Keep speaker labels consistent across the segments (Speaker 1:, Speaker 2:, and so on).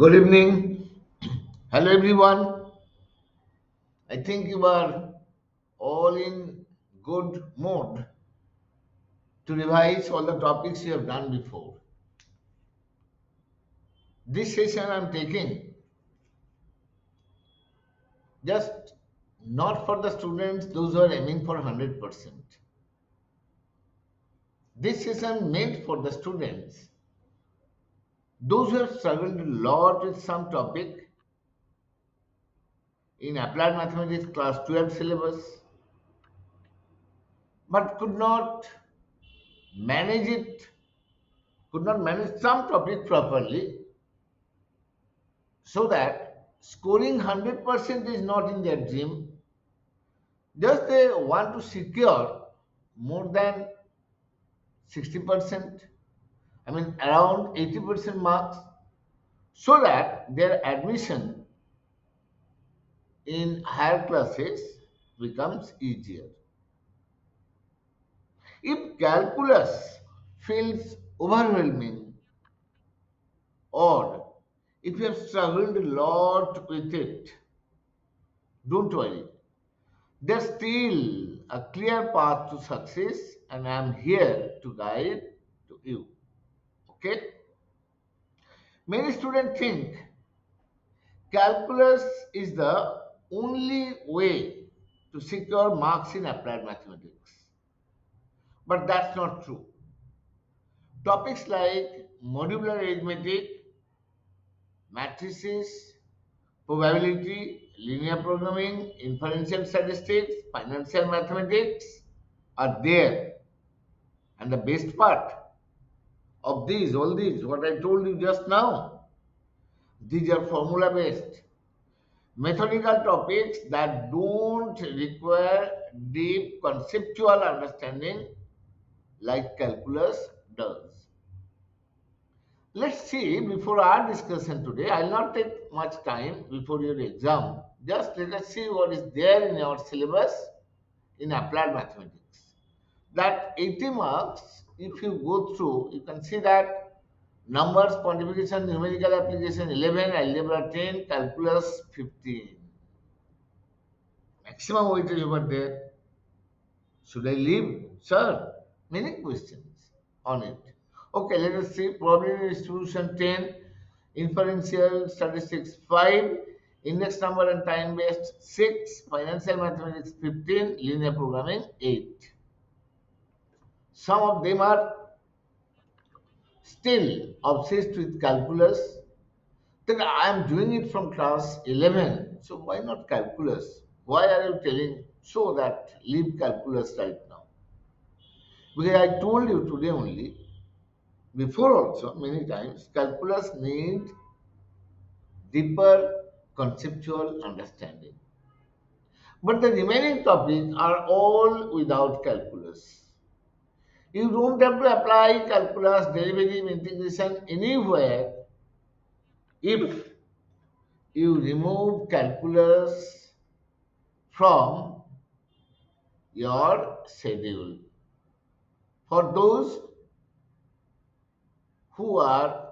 Speaker 1: Good evening. Hello, everyone. I think you are all in good mood to revise all the topics you have done before. This session I'm taking just not for the students, those who are aiming for 100%. This session meant for the students, those who have struggled a lot with some topic in applied mathematics class 12 syllabus, but manage it, could not manage some topic properly, so that scoring 100% is not in their dream. Just they want to secure more than 60%, I mean around 80% marks, so that their admission in higher classes becomes easier. If calculus feels overwhelming, or if you have struggled a lot with it, don't worry. There's still a clear path to success, and I'm here to guide to you. Okay? Many students think calculus is the only way to secure marks in applied mathematics. But that's not true. Topics like modular arithmetic, matrices, probability, linear programming, inferential statistics, financial mathematics are there. And the best part, of these, all these, what I told you just now, these are formula based. Methodical topics that don't require deep conceptual understanding like calculus does. Let's see, before our discussion today, I'll not take much time before your exam. Just let us see what is there in our syllabus in applied mathematics. That 80 marks, if you go through, you can see that numbers, quantification, numerical application 11, algebra 10, calculus 15. Maximum weightage over there. Should I leave? Sir, many questions on it. Okay, let us see. Probability distribution 10, inferential statistics 5, index number and time based 6, financial mathematics 15, linear programming 8. Some of them are still obsessed with calculus. Then I am doing it from class 11. So why not calculus? Why are you telling so that leave calculus right now? Because I told you today only, before also many times, calculus needs deeper conceptual understanding. But the remaining topics are all without calculus. You don't have to apply calculus, derivative, integration anywhere if you remove calculus from your schedule. For those who are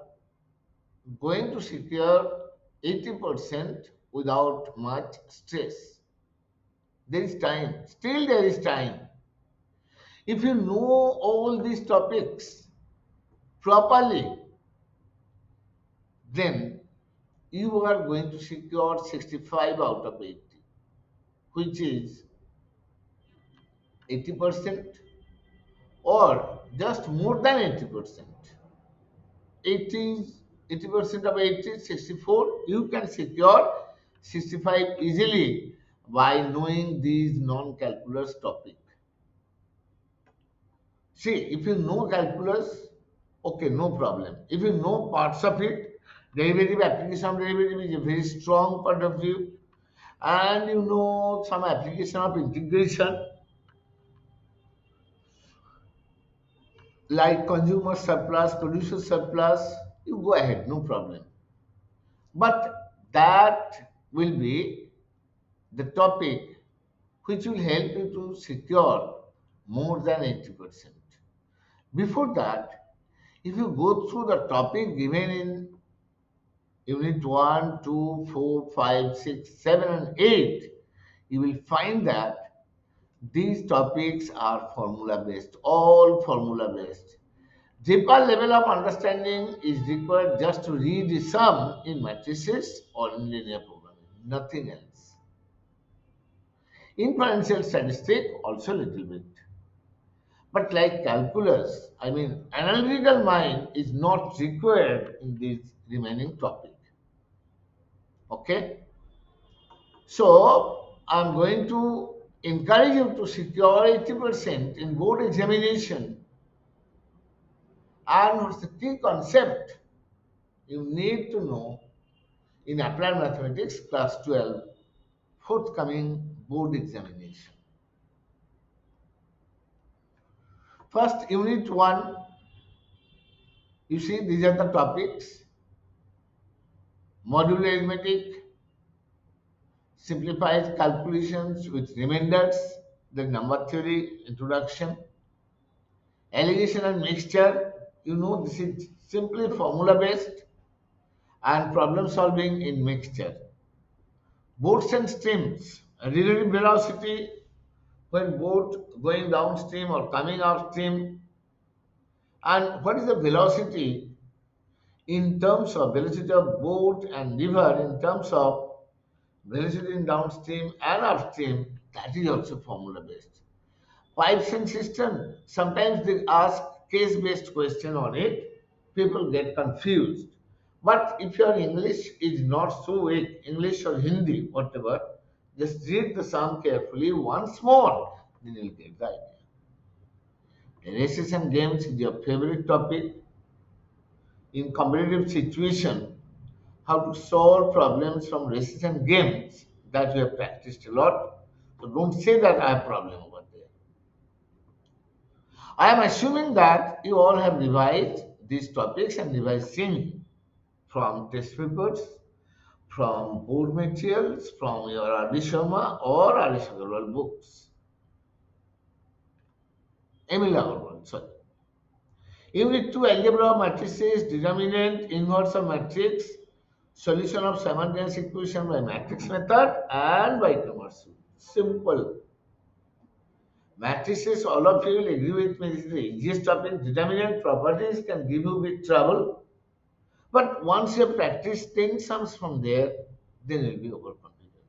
Speaker 1: going to secure 80% without much stress, there is time. Still, there is time. If you know all these topics properly, then you are going to secure 65 out of 80, which is 80% or just more than 80%. 80, 80% of 80 64. You can secure 65 easily by knowing these non-calculus topic. See, if you know calculus, okay, no problem. If you know parts of it, derivative, application of derivative is a very strong point of view, and you know some application of integration like consumer surplus, producer surplus, you go ahead, no problem. But that will be the topic which will help you to secure more than 80%. Before that, if you go through the topic given in Unit 1, 2, 4, 5, 6, 7, and 8, you will find that these topics are formula based, all formula based. Deeper level of understanding is required just to read the sum in matrices or in linear programming, nothing else. Inferential statistic also little bit. But like calculus, I mean, analytical mind is not required in this remaining topic. Okay? So, I'm going to encourage you to secure 80% in board examination. And what's the key concept you need to know in applied mathematics class 12 forthcoming board examination? First, unit 1, you see these are the topics: modular arithmetic, simplified calculations with remainders, the number theory introduction, allegation and mixture. You know, this is simply formula based, and problem solving in mixture. Boats and streams, relative velocity when boat going downstream or coming upstream, and what is the velocity in terms of velocity of boat and river, in terms of velocity in downstream and upstream, that is also formula based. Pipes and system, sometimes they ask case based question on it, people get confused. But if your English is not so weak, English or Hindi, whatever, just read the sum carefully once more, then you'll get the idea. Races and games is your favorite topic. In competitive situation, how to solve problems from races and games, that you have practiced a lot. So don't say that I have problem over there. I am assuming that you all have revised these topics and revised singing from test papers, from board materials, from your R.D. Sharma or R.D. Agarwal books. Emil Agarwal, sorry. Unit 2, algebra of matrices, determinant, inverse of matrix, solution of simultaneous equation by matrix method and by Cramer's rule. Simple. Matrices, all of you will agree with me, this is the easiest topic. Determinant properties can give you big trouble. But once you have practiced 10 sums from there, then you will be overconfident.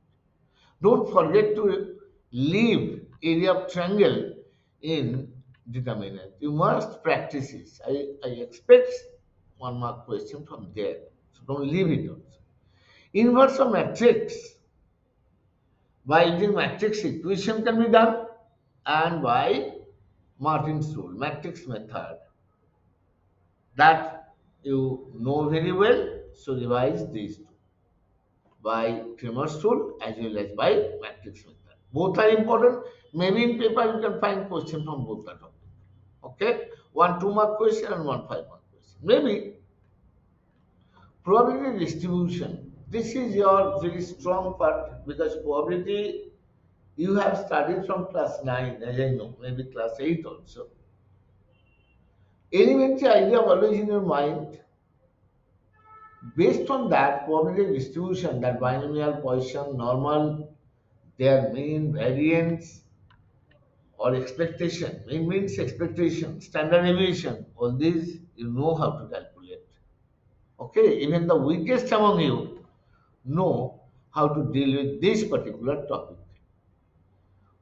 Speaker 1: Don't forget to leave area of triangle in determinant. You must practice it. I expect 1 mark question from there. So don't leave it also. Inverse of matrix by using matrix equation can be done, and by Martin's rule, matrix method. That you know very well, so revise these two. By Cramer's rule as well as by matrix method. Both are important. Maybe in paper you can find question from both the topic. Okay? One 2 mark question and one 5 mark question. Maybe probability distribution. This is your very strong part because probability you have studied from class 9, as I know, maybe class 8 also. Elementary idea always in your mind. Based on that probability distribution, that binomial, Poisson, normal, their mean, variance, or expectation. Mean means expectation, standard deviation. All these you know how to calculate. Okay, even the weakest among you know how to deal with this particular topic.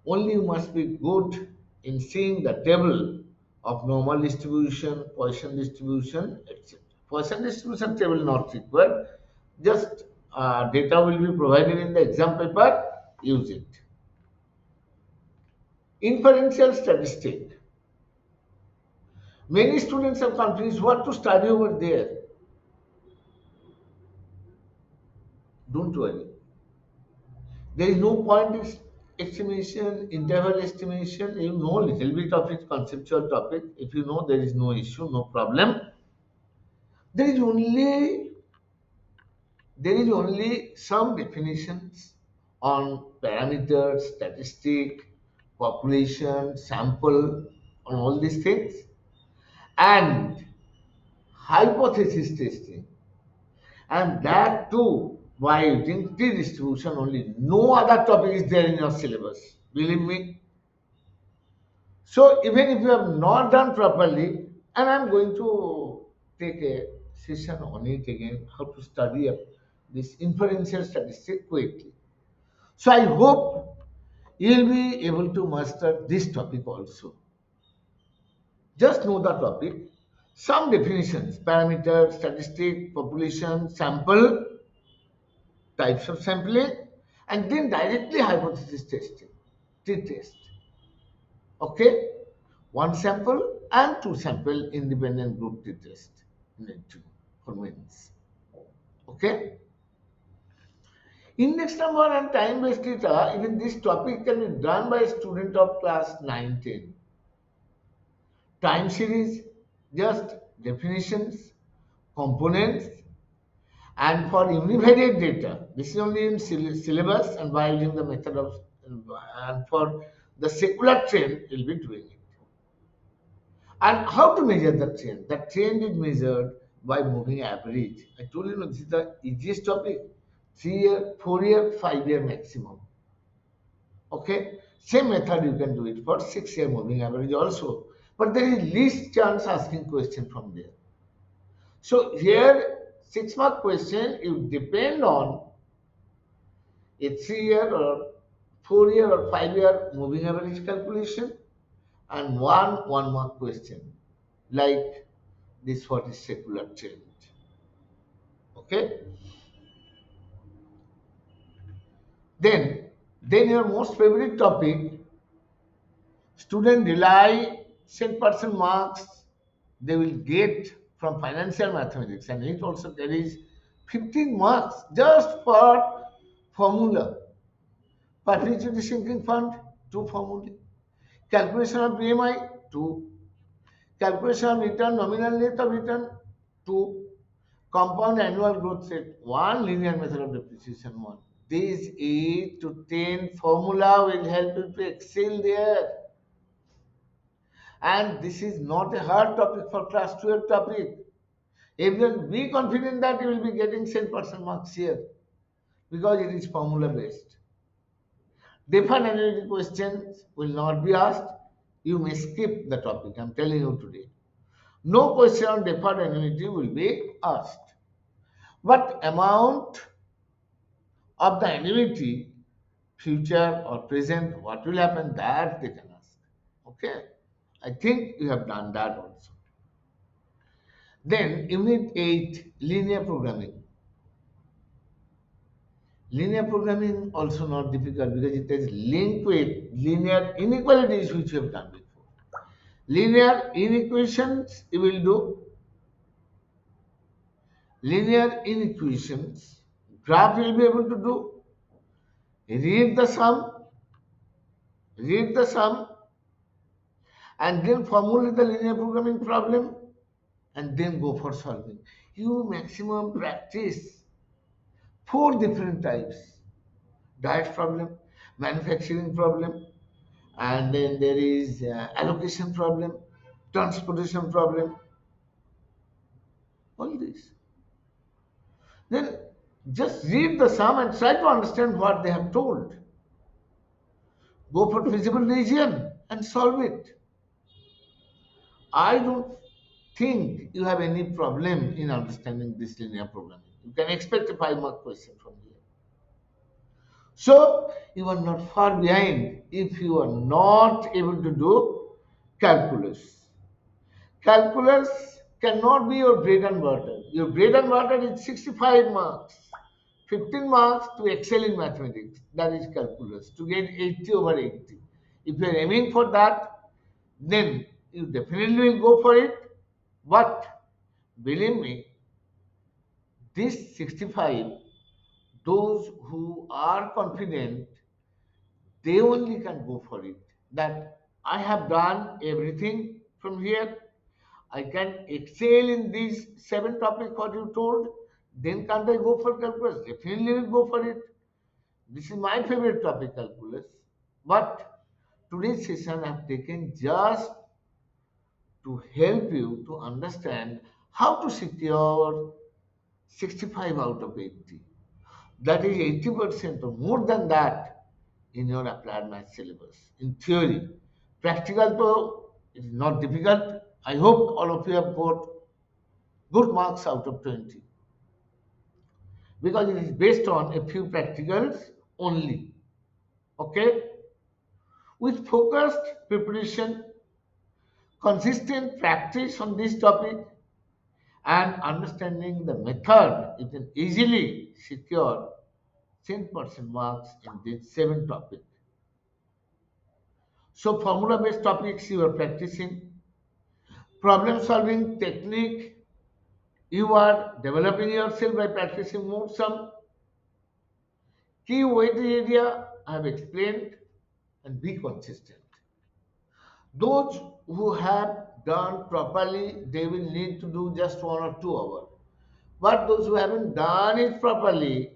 Speaker 1: Only you must be good in seeing the table of normal distribution, Poisson distribution, etc. Poisson distribution table not required. Just data will be provided in the exam paper. Use it. Inferential statistic. Many students are confused what to study over there. Don't worry. There is no point estimation, interval estimation. You know little bit of it, conceptual topic. If you know, there is no issue, no problem. There is only some definitions on parameters, statistic, population, sample, on all these things, and hypothesis testing. and that too by using T distribution only. No other topic is there in your syllabus. Believe me. So even if you have not done properly, and I'm going to take a session on it again, how to study up this inferential statistics quickly. So I hope you'll be able to master this topic also. Just know the topic, some definitions, parameter, statistic, population, sample, types of sampling, and then directly hypothesis testing, t-test. Okay? One sample and two sample independent group t-test need to for means. Okay? Index number and time-based data, even this topic can be done by a student of class 9, 10. Time series, just definitions, components, and for univariate data, this is only in syllabus and by using the method of, and for the secular trend, you'll be doing it. And how to measure the trend? The trend is measured by moving average. I told you, this is the easiest topic. 3 year, 4 year, 5 year maximum. Okay? Same method you can do it for 6 year moving average also. But there is least chance asking question from there. So here, 6 mark question, you depend on a 3 year or 4 year or 5 year moving average calculation and one mark question like this what is secular trend. Okay? Then your most favorite topic, student rely 10% marks they will get from financial mathematics, and it also carries 15 marks just for formula. Perpetuity sinking fund, two formulae. Calculation of BMI, two. Calculation of return, nominal rate of return, two. Compound annual growth rate, one. Linear method of depreciation, one. These 8 to 10 formula will help you to excel there. And this is not a hard topic for class 12 topic. Everyone be confident that you will be getting 10% marks here because it is formula based. Defined annuity questions will not be asked. You may skip the topic. I'm telling you today. No question on deferred annuity will be asked. What amount of the annuity, future or present, what will happen, that they can ask. Okay? I think you have done that also. Then Unit 8, linear programming. Linear programming also not difficult because it is linked with linear inequalities which you have done before. Linear inequations you will do. Linear inequations, graph you will be able to do. Read the sum, read the sum, and then formulate the linear programming problem, and then go for solving. You maximum practice 4 different types: diet problem, manufacturing problem, and then there is allocation problem, transportation problem, all this. Then just read the sum and try to understand what they have told. Go for feasible region and solve it. I don't think you have any problem in understanding this linear programming. You can expect a 5 mark question from here. So you are not far behind if you are not able to do calculus. Calculus cannot be your bread and butter. Your bread and butter is 65 marks. 15 marks to excel in mathematics. That is calculus. To get 80 over 80. If you are aiming for that, then you definitely will go for it. But believe me, this 65, those who are confident, they only can go for it. That I have done everything from here. I can excel in these 7 topics what you told. Then can't I go for calculus? Definitely will go for it. This is my favorite topic, calculus. But today's session I have taken just to help you to understand how to secure 65 out of 80. That is 80% or more than that in your applied math syllabus. In theory, practical though it is not difficult. I hope all of you have got good marks out of 20 because it is based on a few practicals only. Okay, with focused preparation, consistent practice on this topic, and understanding the method, you can easily secure 10% marks in these seven topics. So formula based topics you are practicing, problem solving technique you are developing yourself by practicing more sum, key weight area I have explained, and be consistent. Those who have done properly, they will need to do just 1 or 2 hours. But those who haven't done it properly,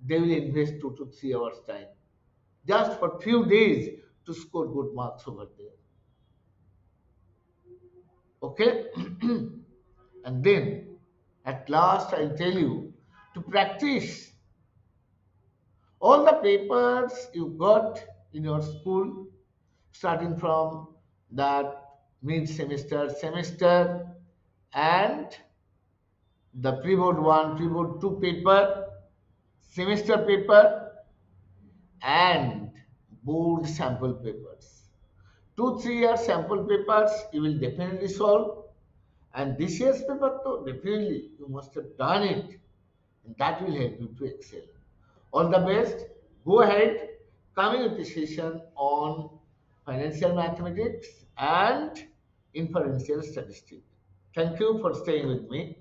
Speaker 1: they will invest 2 to 3 hours time just for few days to score good marks over there. Okay? And then at last I'll tell you to practice all the papers you got in your school, starting from that mid semester, semester, and the pre-board 1, pre-board 2 paper, semester paper, and board sample papers. 2 3 year sample papers you will definitely solve, and this year's paper though definitely you must have done it, and that will help you to excel. All the best. Go ahead, coming with the session on financial mathematics and inferential statistics. Thank you for staying with me.